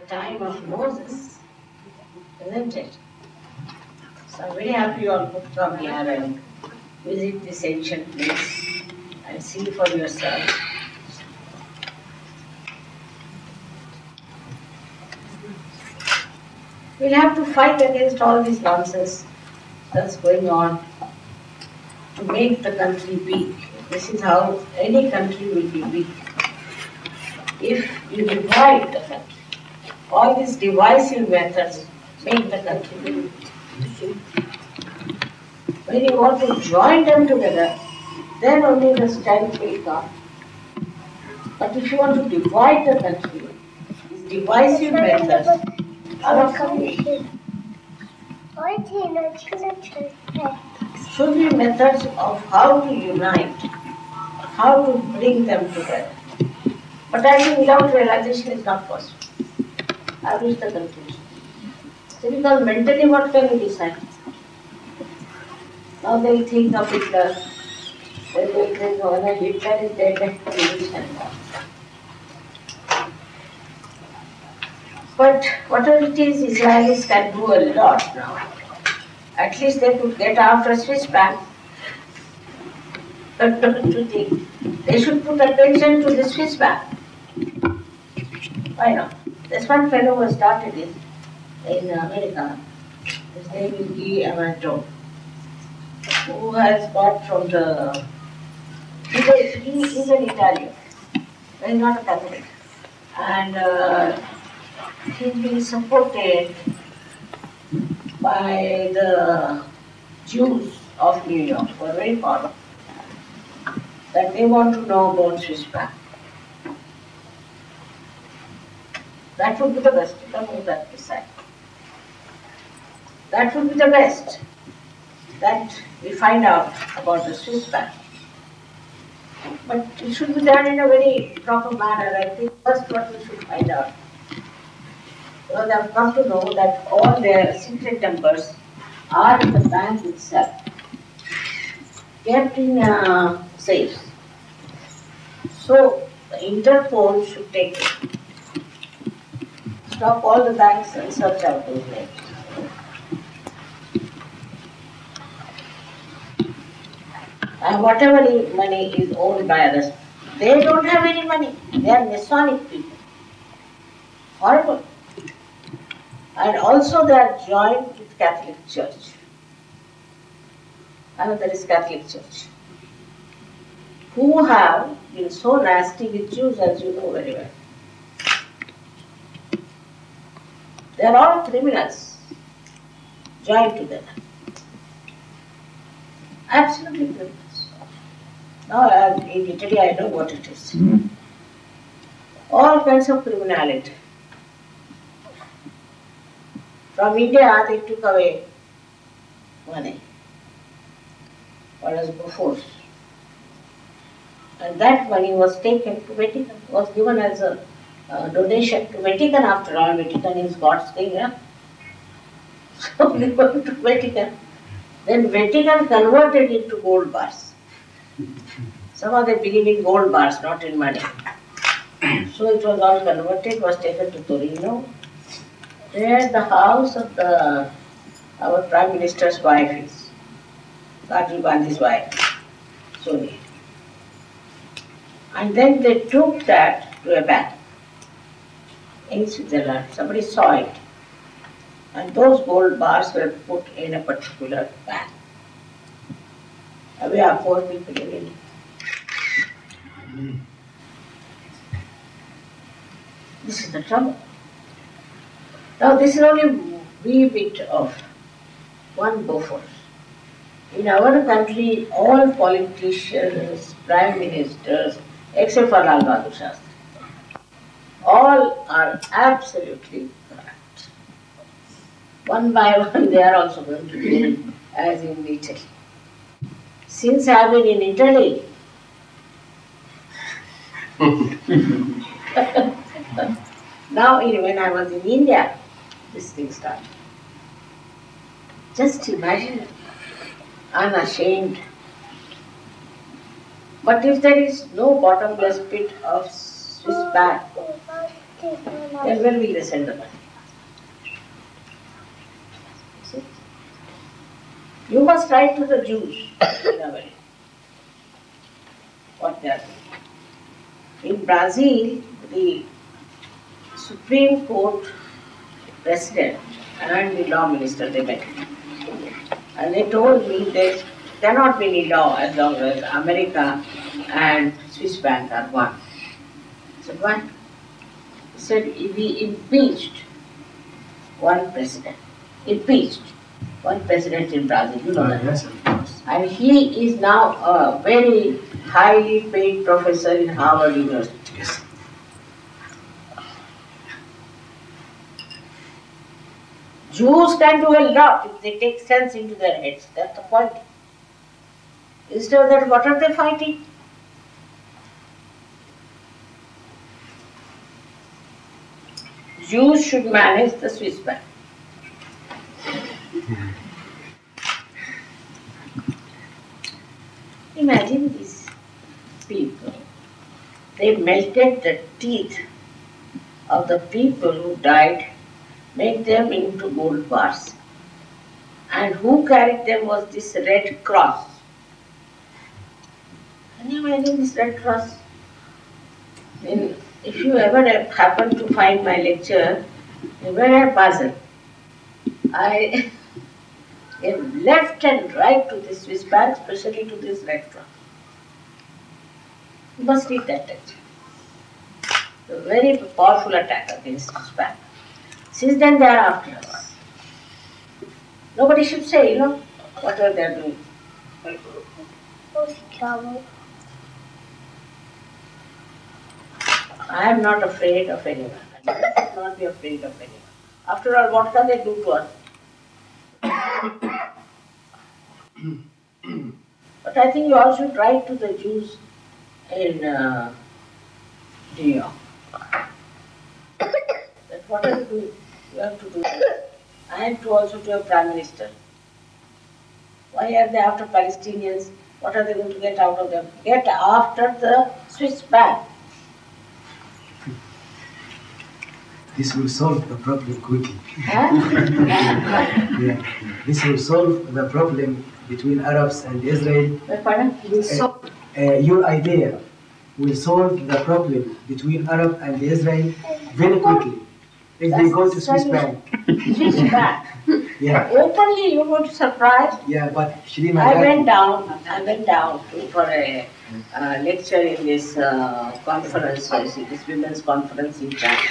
time of Moses, isn't it? So I'm very happy you all could come here and visit this ancient place and see for yourself. We'll have to fight against all this nonsense that's going on to make the country weak. This is how any country will be weak. If you divide the country, all these divisive methods make the country weak. When you want to join them together, then only the strength will come. But if you want to divide the country, these divisive methods are of no use. Should be methods of how to unite, how to bring them together. But I think without realization is not possible. I reached the conclusion. So because mentally what can you decide? Now they will think of Hitler, they will think of Hitler is dead and but whatever it is, Israelis can do a lot now. At least they could get after Swiss bank. Don't you think? They should put attention to the Swiss bank. Why not? There's one fellow who started it in America. His name is E. Amato, who has got from the... He's an Italian. He's not a Catholic. And he's been supported by the Jews of New York, who are very powerful, that they want to know about Swiss bank. That would be the best. You can move that beside. That would be the best. That we find out about the Swiss bank. But it should be done in a very proper manner. I think first what we should find out. Because I've come to know that all their secret numbers are in the bank itself, kept in safes. So the Interpol should take it. Stop all the banks and search out those names. And whatever money is owned by others, they don't have any money. They are Masonic people. Horrible. And also they are joined with Catholic Church. Another is Catholic Church, who have been so nasty with Jews, as you know very well. They are all criminals joined together. Absolutely criminals. Now in Italy I know what it is. All kinds of criminality. From India they took away money, what was before. And that money was taken to Vatican, was given as a donation to Vatican. After all, Vatican is God's thing, yeah? So given to Vatican. Then Vatican converted it to gold bars. Somehow they believe in gold bars, not in money. So it was all converted, was taken to Torino. There the house of our Prime Minister's wife is, Rajiv Gandhi's wife, Sonia. And then they took that to a bank in Switzerland. Somebody saw it. And those gold bars were put in a particular bank. We are poor people in India. This is the trouble. Now this is only a wee bit of one Bofors. In our country, all politicians, prime ministers, except for Lal Bahadur Shastri, all are absolutely corrupt. One by one they are also going to be as in Italy. Since I have been in Italy, now when I was in India, this thing started. Just imagine, unashamed. But if there is no bottomless pit of Swiss bank, Then where will they send the money? See? You must write to the Jews in America what they are doing. In Brazil, the Supreme Court president and the law minister, they met. And they told me there cannot be any law as long as America and Swiss bank are one. I said, why? He said, we impeached one president. Impeached one president in Brazil, you know that. Yes, of course. And he is now a very highly paid professor in Harvard University. Yes. Jews can do a lot if they take sense into their heads. That's the point. Instead of that, what are they fighting? Jews should manage the Swiss bank. Imagine these people. They melted the teeth of the people who died, made them into gold bars. And who carried them was this Red Cross. Can you imagine this Red Cross? If you ever happen to find my lecture, you were at Basel. I gave left and right to this Swiss bank, especially to this Red Cross. You must read that lecture. A very powerful attack against Swiss bank. Since then they are after us. Nobody should say, whatever they are doing. I am not afraid of anyone. I should not be afraid of anyone. After all, what can they do to us? But I think you all should write to the Jews in New York. That what are you doing? You have to do that. And to also to your Prime Minister. Why are they after Palestinians? What are they going to get out of them? Get after the Swiss bank. This will solve the problem quickly. Huh? Yeah. This will solve the problem between Arabs and Israel. Your idea will solve the problem between Arab and Israel very quickly if they go to Swiss bank. Swiss bank. Yeah. Openly you would surprise. Yeah, but Shri I went Mataji. down for a lecture in this conference, this women's conference in China.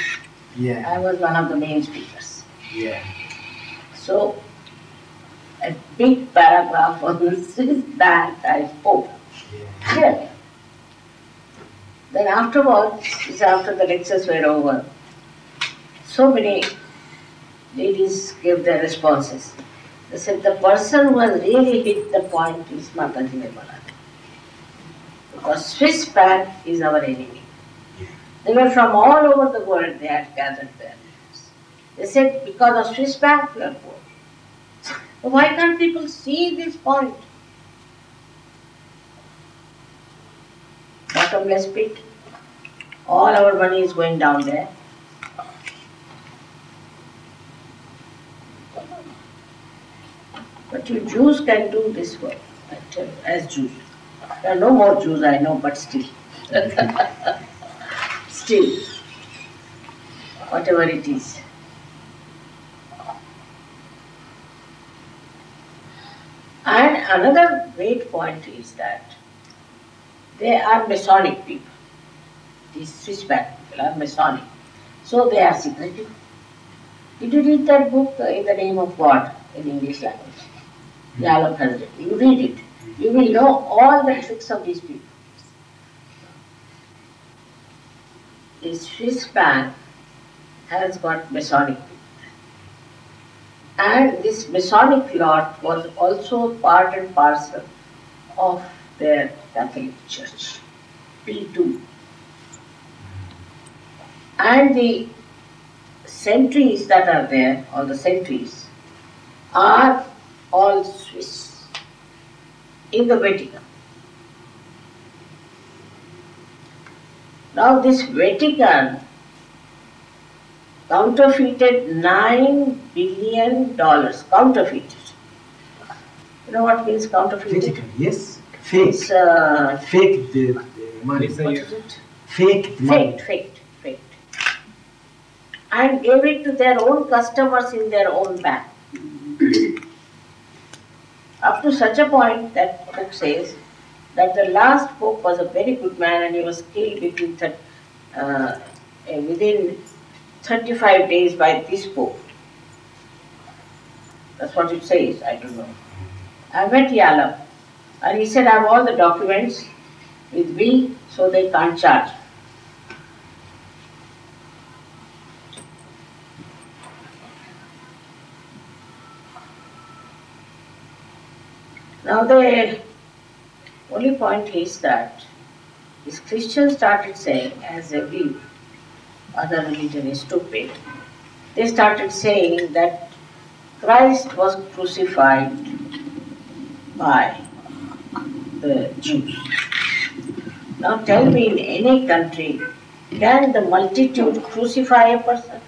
Yeah. I was one of the main speakers. Yeah. So, a big paragraph on the Swiss bank I spoke. Yeah. Clearly. Then afterwards, after the lectures were over, so many ladies gave their responses. They said the person who has really hit the point is Mataji Nirmala. Because Swiss bank is our enemy. They were from all over the world, they had gathered there. They said, because of Swiss bank, we are poor. So why can't people see this point? Bottomless pit. All our money is going down there. But you Jews can do this work, I tell you, as Jews. There are no more Jews I know, but still. Still, whatever it is. And another great point is that they are Masonic people. These Swiss bank people are Masonic. So they are secretive. Did you read that book, In the Name of God, in English language? Yalom has written. You read it. You will know all the tricks of these people. The Swiss bank has got Masonic people. And this Masonic lot was also part and parcel of their Catholic Church, P2. And the sentries that are there, all the sentries, are all Swiss in the Vatican. Now this Vatican counterfeited $9 billion. Counterfeited. You know what means counterfeited? Physical, yes. Fake. It's Faked money. what is it? Faked money. Faked. And gave it to their own customers in their own bank. Up to such a point that book says that the last pope was a very good man and he was killed within 35 days by this pope. That's what it says, I don't know. I met Yalav and he said, I have all the documents with me so they can't charge. Now the only point is that these Christians started saying, as every other religion is stupid, they started saying that Christ was crucified by the Jews. Now tell me, in any country, can the multitude crucify a person?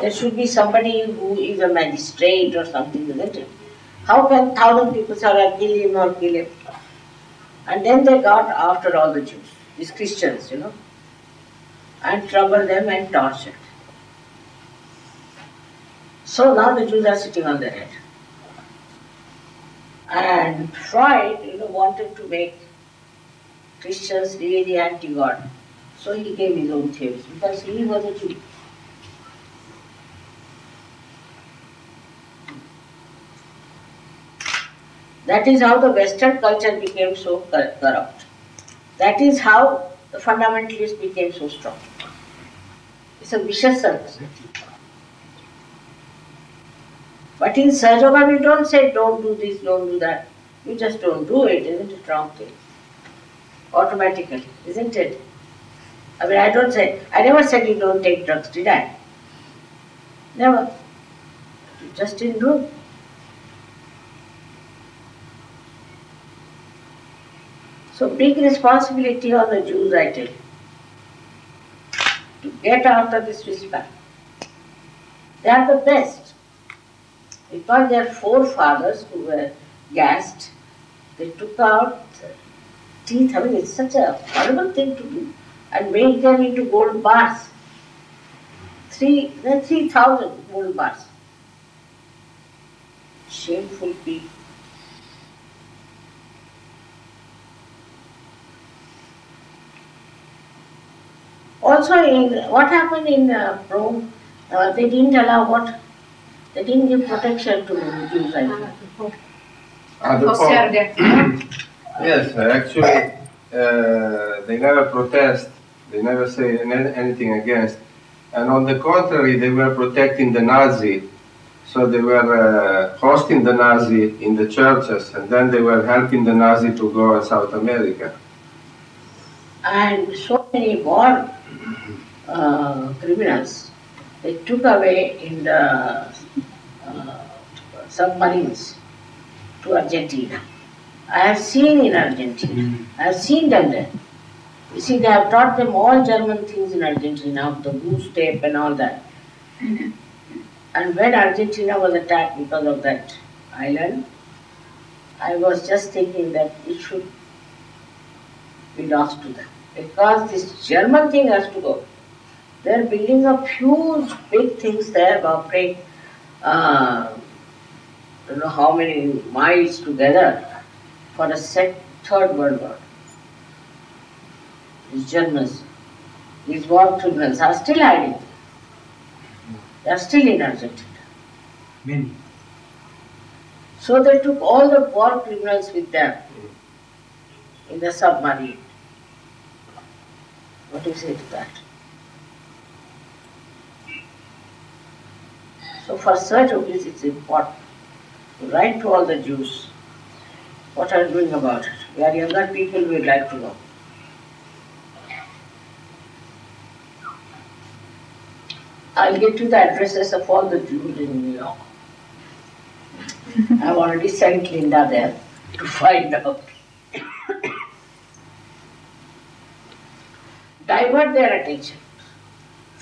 There should be somebody who is a magistrate or something, isn't it? How can 1,000 people say, I'll kill him or kill him? And then they got after all the Jews, these Christians, and troubled them and tortured. So now the Jews are sitting on their head. And Freud, wanted to make Christians really anti-God. So he gave his own theories because he was a Jew. That is how the Western culture became so corrupt. That is how the fundamentalists became so strong. It's a vicious circle. But in Sahaja we don't say don't do this, don't do that. You just don't do it, isn't it? Wrong thing. Automatically, isn't it? I never said you don't take drugs, did I? Never. You just didn't do it. So big responsibility on the Jews, I tell you, to get out of this respect. They are the best. Because their forefathers who were gassed, they took out teeth. It's such a horrible thing to do, and made them into gold bars. 3,000 gold bars. Shameful people. Also, what happened in Rome, they didn't allow what? They didn't give protection to Jews, I think. Yes, actually, they never protest, they never say anything against. And on the contrary, they were protecting the Nazi. So they were hosting the Nazi in the churches, and then they were helping the Nazi to go in South America. And so many war criminals, they took away in the submarines to Argentina. I have seen in Argentina. I have seen them there. You see, they have taught them all German things in Argentina, the goose tape and all that. And when Argentina was attacked because of that island, I was just thinking that it should be lost to them. Because this German thing has to go. They're building up huge, big things there, operating I don't know how many miles together for a third world war. These Germans, these war criminals are still hiding. They are still in Argentina. Many. So they took all the war criminals with them in the submarine. What do you say to that? So for such of this it's important to write to all the Jews what are you doing about it. We are younger people, we would like to know. I'll get you the addresses of all the Jews in New York. I've already sent Linda there to find out. Divert their attention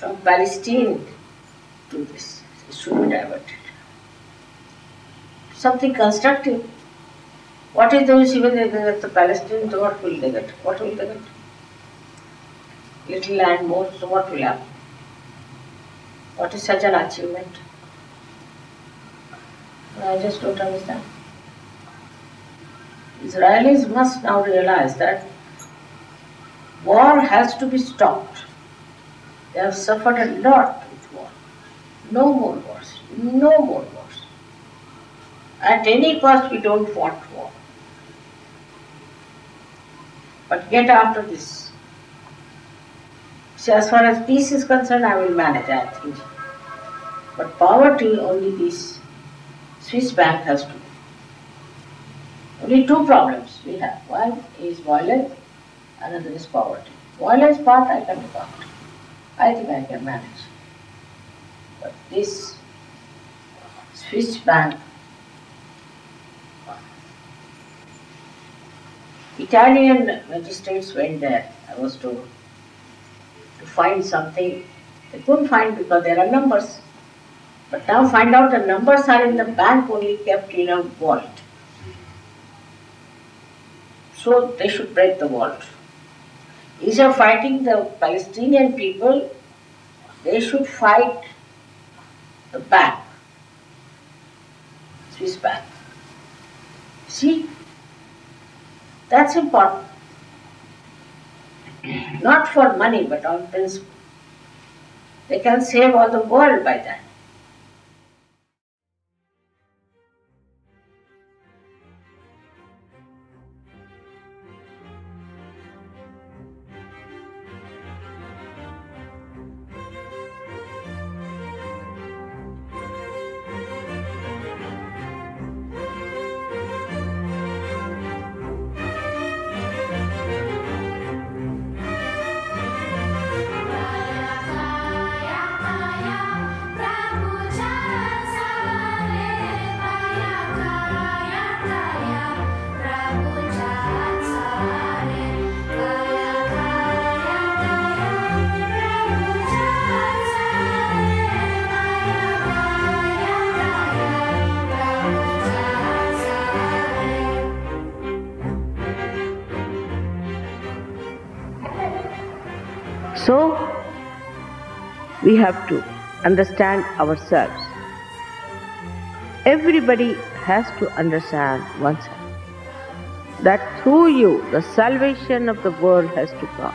from Palestine to this. It should be diverted. Something constructive. What is the use even if the Palestinians, what will they get? What will they get? Little land more, so what will happen? What is such an achievement? I just don't understand. Israelis must now realize that war has to be stopped. They have suffered a lot with war. No more wars. No more wars. At any cost, we don't want war. But get after this. See, as far as peace is concerned, I will manage, I think. But poverty, only this Swiss bank has to do. Only two problems we have. One is violence, another is poverty. Violence part I can look after. I think I can manage. But this Swiss bank, Italian magistrates went there, I was told, to find something. They couldn't find because there are numbers. But now find out the numbers are in the bank only kept in a vault. So they should break the vault. Instead of fighting the Palestinian people, they should fight the bank, Swiss bank. See, that's important. Not for money, but on principle. They can save all the world by that. So, we have to understand ourselves. Everybody has to understand oneself. That through you, the salvation of the world has to come.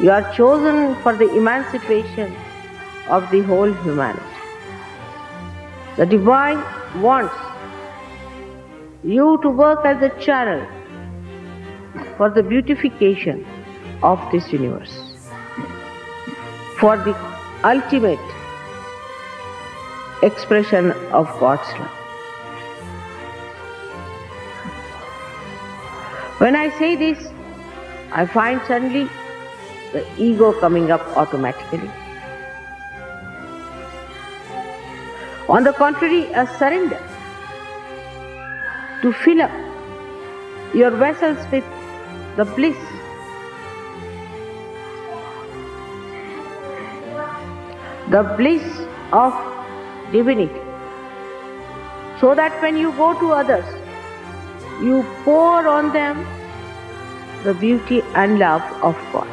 You are chosen for the emancipation of the whole humanity. The Divine wants you to work as a channel for the beautification of this universe, for the ultimate expression of God's love. When I say this, I find suddenly the ego coming up automatically. On the contrary, a surrender to fill up your vessels with the bliss, the bliss of divinity, so that when you go to others, you pour on them the beauty and love of God.